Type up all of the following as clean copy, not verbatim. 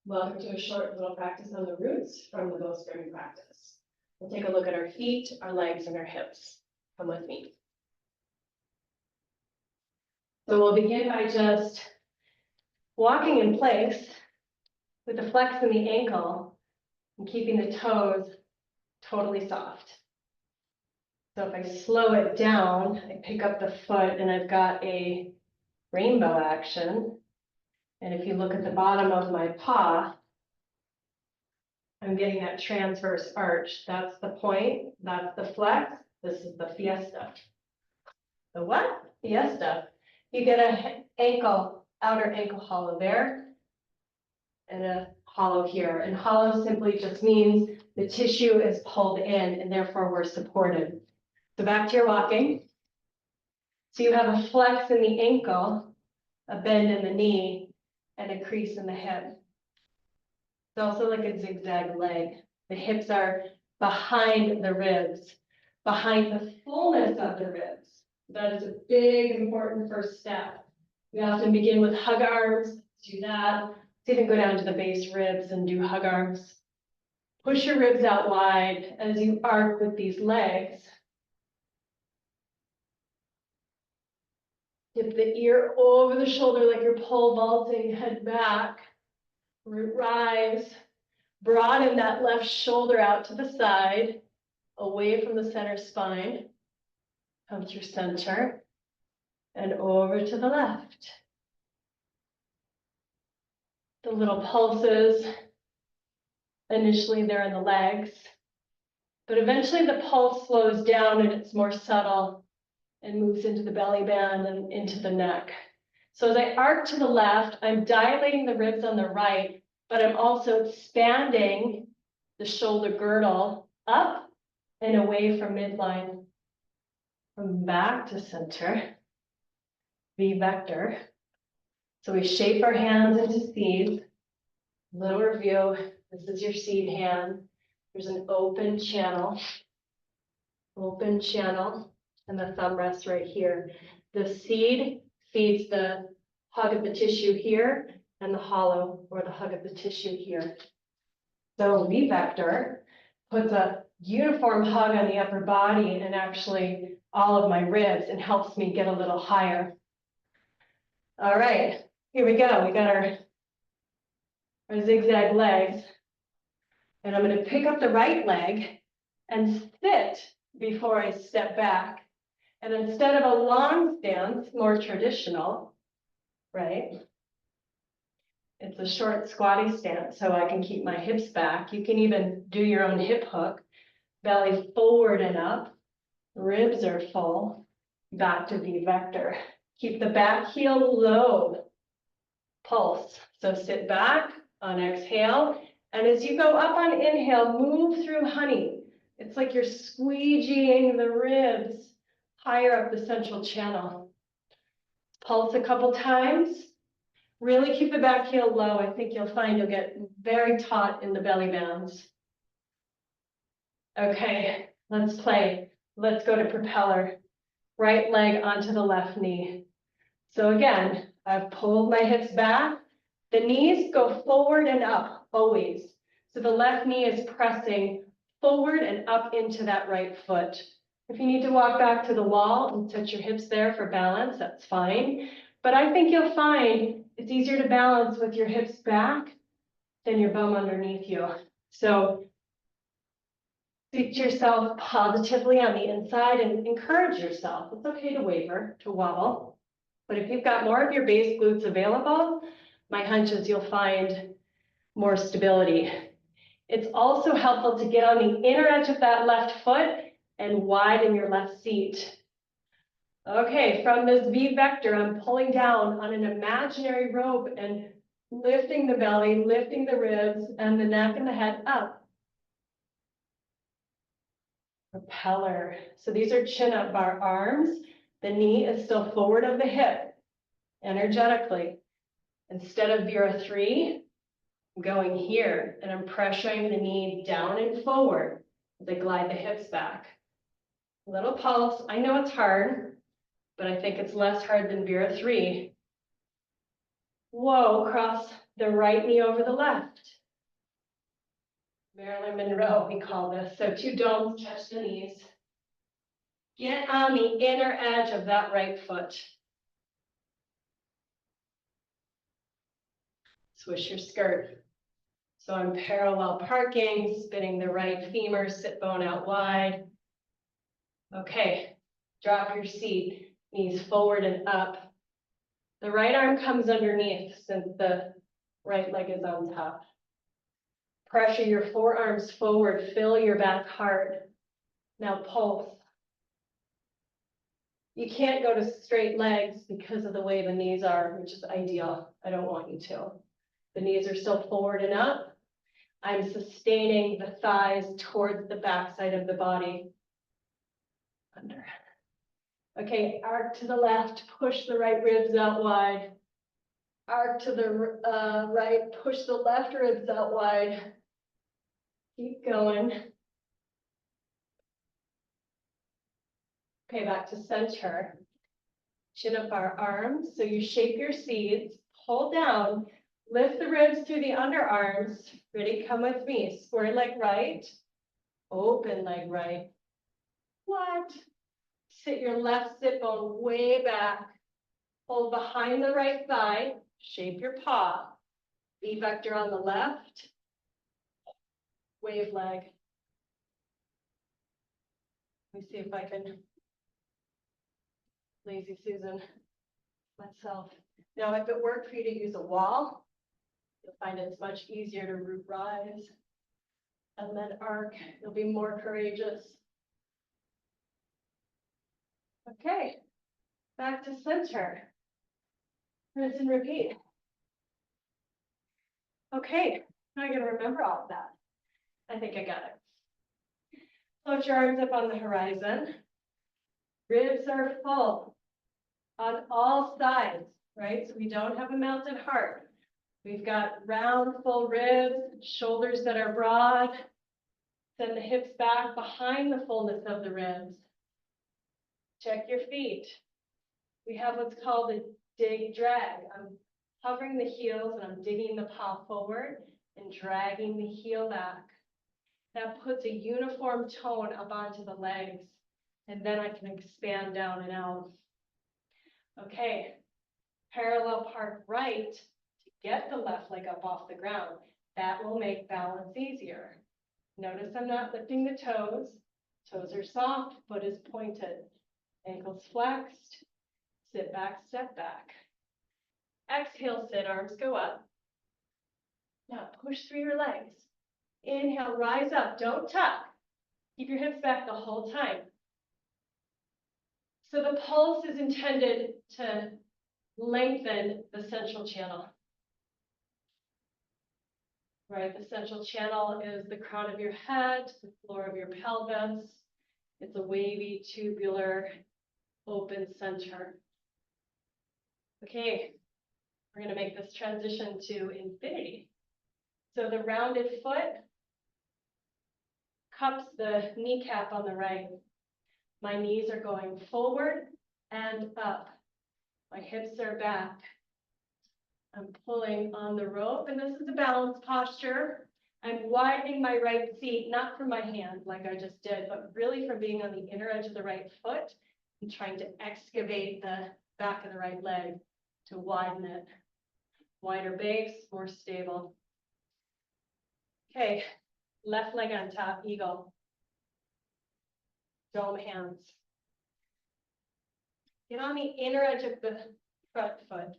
Welcome to a short little practice on the roots from the Bowspring practice. We'll take a look at our feet, our legs, and our hips. Come with me. So we'll begin by just walking in place with the flex in the ankle and keeping the toes totally soft. So if I slow it down, I pick up the foot and I've got a rainbow action. And if you look at the bottom of my paw, I'm getting that transverse arch. That's the point, that's the flex, this is the fiesta. The what? Fiesta. You get a ankle, outer ankle hollow there, and a hollow here. And hollow simply just means the tissue is pulled in and therefore we're supported. So back to your walking. So you have a flex in the ankle, a bend in the knee, and a crease in the hip. It's also like a zigzag leg. The hips are behind the ribs, behind the fullness of the ribs. That is a big, important first step. We often begin with hug arms, do that. Let's even go down to the base ribs and do hug arms. Push your ribs out wide as you arc with these legs. Dip the ear over the shoulder like you're pole vaulting, head back. Root rise, broaden that left shoulder out to the side, away from the center spine. Come through center and over to the left. The little pulses, initially they're in the legs, but eventually the pulse slows down and it's more subtle and moves into the belly band and into the neck. So as I arc to the left, I'm dilating the ribs on the right, but I'm also expanding the shoulder girdle up and away from midline. From back to center, V vector. So we shape our hands into seeds. Little review, this is your seed hand. There's an open channel, and the thumb rests right here. The seed feeds the hug of the tissue here and the hollow or the hug of the tissue here. So V vector puts a uniform hug on the upper body and actually all of my ribs and helps me get a little higher. All right, here we go. We got our zigzag legs. And I'm going to pick up the right leg and sit before I step back. And instead of a long stance, more traditional, right? It's a short squatty stance so I can keep my hips back. You can even do your own hip hook, belly forward and up, ribs are full, back to V vector. Keep the back heel low, pulse. So sit back on exhale. And as you go up on inhale, move through honey. It's like you're squeegeeing the ribs higher up the central channel. Pulse a couple times. Really keep the back heel low. I think you'll find you'll get very taut in the belly bands. Okay, let's play. Let's go to propeller. Right leg onto the left knee. So again, I've pulled my hips back. The knees go forward and up, always. So the left knee is pressing forward and up into that right foot. If you need to walk back to the wall and touch your hips there for balance, that's fine. But I think you'll find it's easier to balance with your hips back than your bum underneath you. So speak to yourself positively on the inside and encourage yourself. It's okay to waver, to wobble. But if you've got more of your base glutes available, my hunch is you'll find more stability. It's also helpful to get on the inner edge of that left foot and widen your left seat. Okay, from this V vector, I'm pulling down on an imaginary rope and lifting the belly, lifting the ribs, and the neck and the head up. Propeller. So these are chin up bar arms. The knee is still forward of the hip, energetically. Instead of Vera 3, I'm going here, and I'm pressuring the knee down and forward as I glide the hips back. Little pulse. I know it's hard, but I think it's less hard than Vera 3. Whoa, cross the right knee over the left. Marilyn Monroe, we call this. So two domes touch the knees. Get on the inner edge of that right foot. Swish your skirt. So I'm parallel parking, spinning the right femur, sit bone out wide. Okay, drop your seat, knees forward and up. The right arm comes underneath since the right leg is on top. Pressure your forearms forward, fill your back hard. Now pulse. You can't go to straight legs because of the way the knees are, which is ideal. I don't want you to. The knees are still forward and up. I'm sustaining the thighs towards the backside of the body. Under. Okay, arc to the left, push the right ribs out wide. Arc to the right, push the left ribs out wide. Keep going. Okay, back to center. Chin up our arms. So you shape your seeds, pull down, lift the ribs through the underarms. Ready? Come with me. Square leg right, open leg right. What? Sit your left sit bone way back. Hold behind the right thigh. Shape your paw. V vector on the left. Wave leg. Let me see if I can. Lazy Susan myself. Now, if it worked for you to use a wall, you'll find it's much easier to root rise and then arc. You'll be more courageous. Okay, back to center. Rinse and repeat. Okay, now I gotta remember all of that. I think I got it. Float your arms up on the horizon. Ribs are full on all sides, right? So we don't have a mounted heart. We've got round, full ribs, shoulders that are broad. Send the hips back behind the fullness of the ribs. Check your feet. We have what's called a dig drag. I'm hovering the heels and I'm digging the palm forward and dragging the heel back. That puts a uniform tone up onto the legs, and then I can expand down and out. Okay, parallel park right to get the left leg up off the ground. That will make balance easier. Notice I'm not lifting the toes. Toes are soft, foot is pointed. Ankles flexed. Sit back, step back. Exhale, sit, arms go up. Now push through your legs. Inhale, rise up, don't tuck. Keep your hips back the whole time. So the pulse is intended to lengthen the central channel. Right, the central channel is the crown of your head, the floor of your pelvis. It's a wavy, tubular, open center. Okay, we're gonna make this transition to infinity. So the rounded foot cups the kneecap on the right. My knees are going forward and up. My hips are back. I'm pulling on the rope, and this is a balance posture. I'm widening my right seat, not from my hand like I just did, but really from being on the inner edge of the right foot and trying to excavate the back of the right leg to widen it. Wider base, more stable. Okay, left leg on top, eagle. Dome hands. Get on the inner edge of the front foot.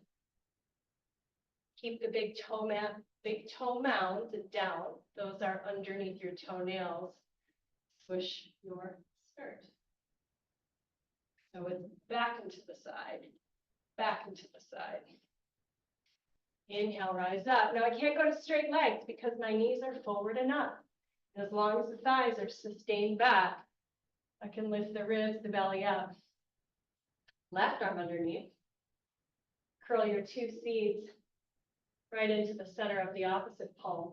Keep the big toe mounds down. Those are underneath your toenails. Swish your skirt. So it's back into the side, back into the side. Inhale, rise up. Now I can't go to straight legs because my knees are forward and up. And as long as the thighs are sustained back, I can lift the ribs, the belly up. Left arm underneath. Curl your two seeds right into the center of the opposite palm.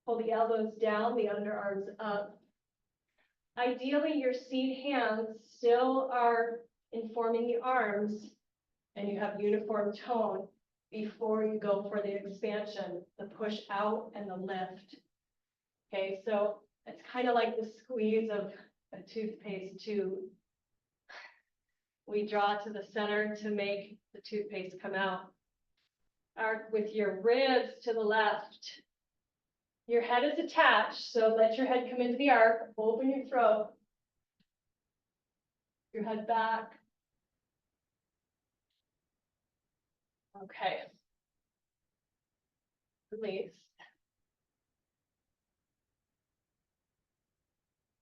Pull the elbows down, the underarms up. Ideally, your seed hands still are informing the arms and you have uniform tone. before you go for the expansion, the push out and the lift. Okay, so it's kind of like the squeeze of a toothpaste tube. We draw to the center to make the toothpaste come out. Arc with your ribs to the left. Your head is attached, so let your head come into the arc, open your throat. Your head back. Okay. Release.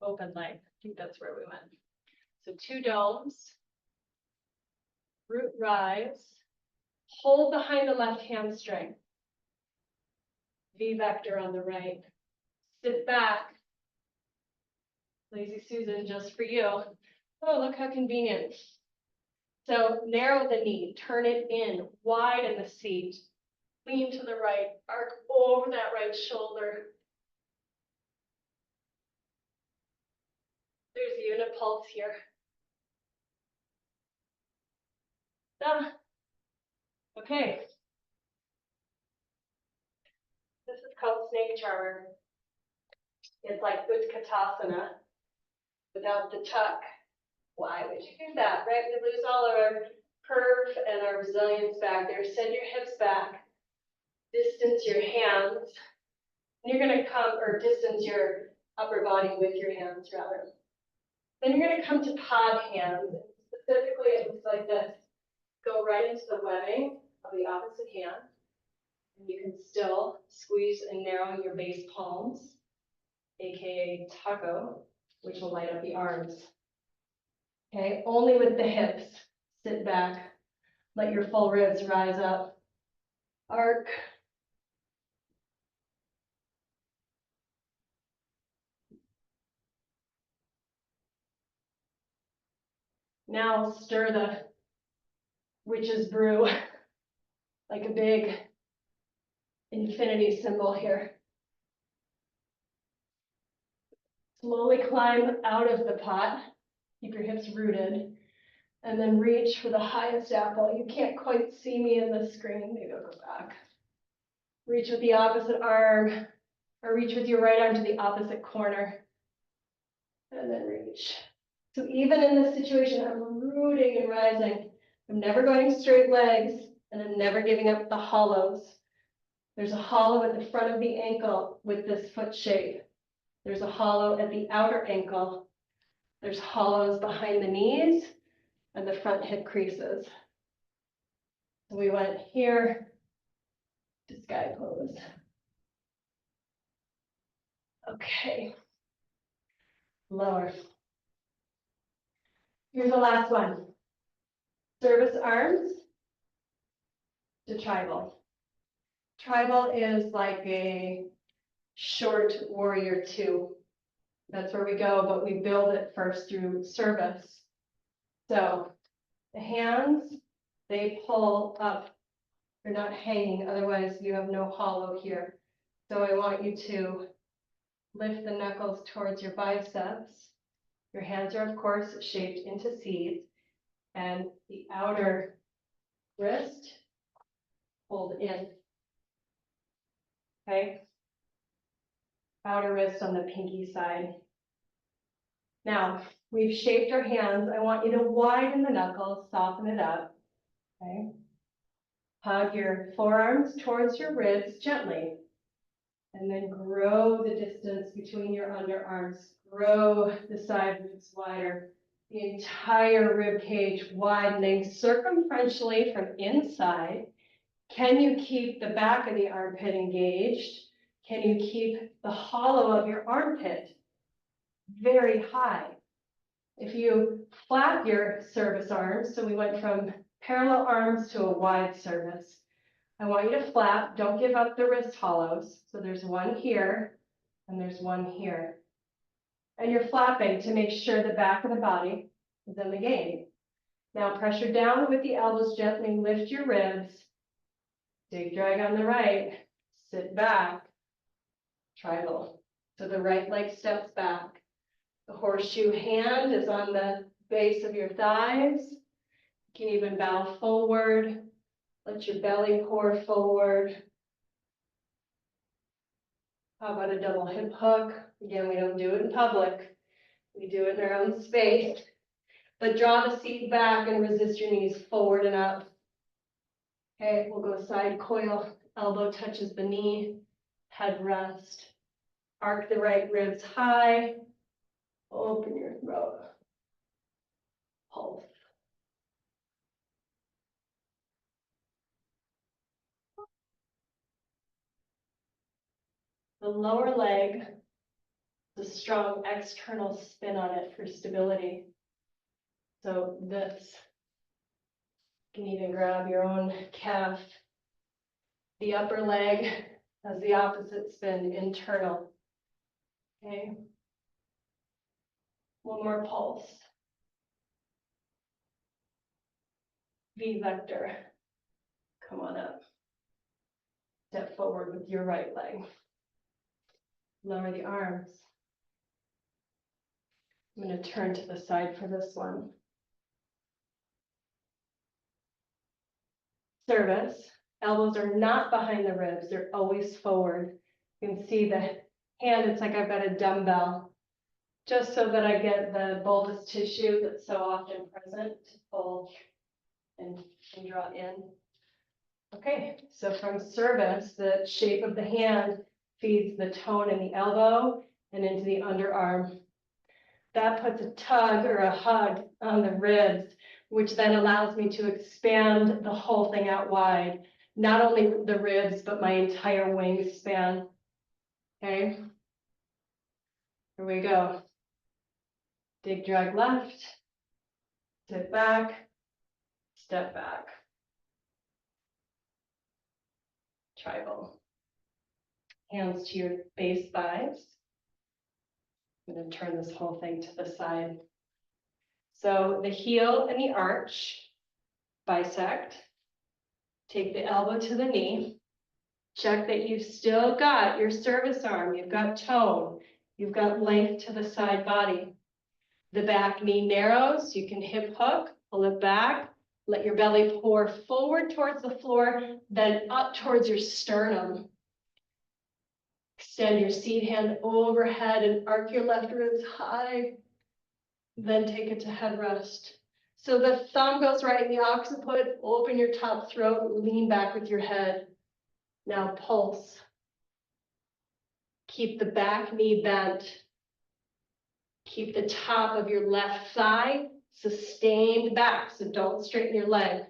Open leg. I think that's where we went. So 2 domes. Root rise. Hold behind the left hamstring. V vector on the right. Sit back. Lazy Susan, just for you. Oh, look how convenient. So narrow the knee, turn it in, widen the seat. Lean to the right, arc over that right shoulder. There's unit pulse here. Done. Okay. This is called snake charmer. It's like Utkatasana without the tuck. Why would you do that, right? We lose all of our curve and our resilience back there. Send your hips back. Distance your hands. And you're going to come, or distance your upper body with your hands, rather. Then you're going to come to pod hands. Specifically, it looks like this. Go right into the webbing of the opposite hand. And you can still squeeze and narrow your base palms, aka taco, which will light up the arms. Okay, only with the hips. Sit back. Let your full ribs rise up. Arc. Now stir the witch's brew like a big infinity symbol here. Slowly climb out of the pot. Keep your hips rooted. And then reach for the highest apple. You can't quite see me in the screen. Maybe I'll go back. Reach with the opposite arm, or reach with your right arm to the opposite corner. And then reach. So even in this situation, I'm rooting and rising. I'm never going straight legs, and I'm never giving up the hollows. There's a hollow at the front of the ankle with this foot shape. There's a hollow at the outer ankle. There's hollows behind the knees and the front hip creases. So we went here to sky pose. Okay. Lower. Here's the last one. Service arms to tribal. Tribal is like a short warrior 2. That's where we go, but we build it first through service. So the hands, they pull up. They're not hanging, otherwise you have no hollow here. So I want you to lift the knuckles towards your biceps. Your hands are, of course, shaped into C's, and the outer wrist pulled in. Okay? Outer wrist on the pinky side. Now, we've shaped our hands. I want you to widen the knuckles, soften it up. Okay? Hug your forearms towards your ribs gently. And then grow the distance between your underarms. Grow the side ribs wider. The entire rib cage widening circumferentially from inside. Can you keep the back of the armpit engaged? Can you keep the hollow of your armpit very high? If you flap your service arms, so we went from parallel arms to a wide service. I want you to flap, don't give up the wrist hollows. So there's one here, and there's one here. And you're flapping to make sure the back of the body is in the game. Now pressure down with the elbows gently, lift your ribs. Big drag on the right, sit back, tribal. So the right leg steps back. The horseshoe hand is on the base of your thighs. You can even bow forward. Let your belly pour forward. How about a double hip hook? Again, we don't do it in public. We do it in our own space. But draw the seat back and resist your knees forward and up. Okay, we'll go side coil. Elbow touches the knee. Head rest. Arc the right ribs high. Open your throat. Pulse. The lower leg, the strong external spin on it for stability. So this, you can even grab your own calf. The upper leg has the opposite spin, internal. Okay. One more pulse. V vector. Come on up. Step forward with your right leg. Lower the arms. I'm going to turn to the side for this one. Service. Elbows are not behind the ribs. They're always forward. You can see the hand, it's like I've got a dumbbell, just so that I get the bulbous tissue that's so often present to pull and draw in. Okay, so from service, the shape of the hand feeds the tone in the elbow and into the underarm. That puts a tug or a hug on the ribs, which then allows me to expand the whole thing out wide. Not only the ribs, but my entire wingspan. Okay, here we go. Dig, drag left, sit back, step back. Tribal. Hands to your base thighs. I'm going to turn this whole thing to the side. So the heel and the arch bisect. Take the elbow to the knee. Check that you've still got your service arm. You've got tone. You've got length to the side body. The back knee narrows. You can hip hook, pull it back. Let your belly pour forward towards the floor, then up towards your sternum. Extend your seat hand overhead and arc your left ribs high. Then take it to head rest. So the thumb goes right in the occiput. Open your top throat, lean back with your head. Now pulse. Keep the back knee bent. Keep the top of your left thigh sustained back, so don't straighten your leg.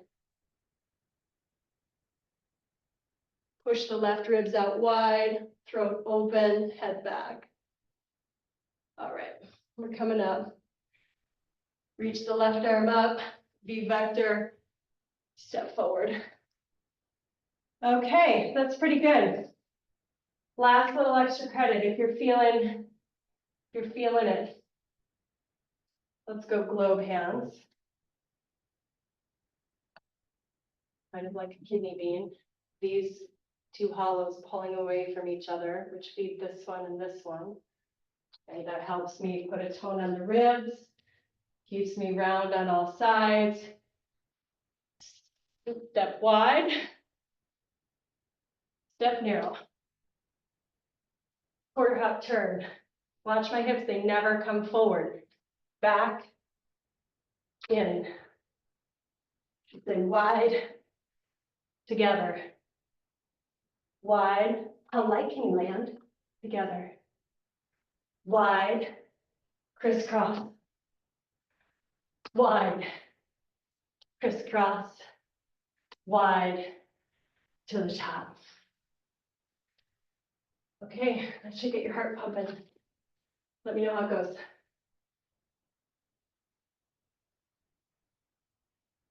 Push the left ribs out wide, throat open, head back. All right, we're coming up. Reach the left arm up, V vector, step forward. Okay, that's pretty good. Last little extra credit if you're feeling it. Let's go globe hands. Kind of like a kidney bean. These two hollows pulling away from each other, which feed this one and this one. Okay, that helps me put a tone on the ribs, keeps me round on all sides. Step wide, step narrow. Quarter hop turn. Watch my hips, they never come forward. Back, in. Then wide, together. Wide, how light can you land? Together. Wide, crisscross. Wide, crisscross. Wide, to the top. Okay, that should get your heart pumping. Let me know how it goes.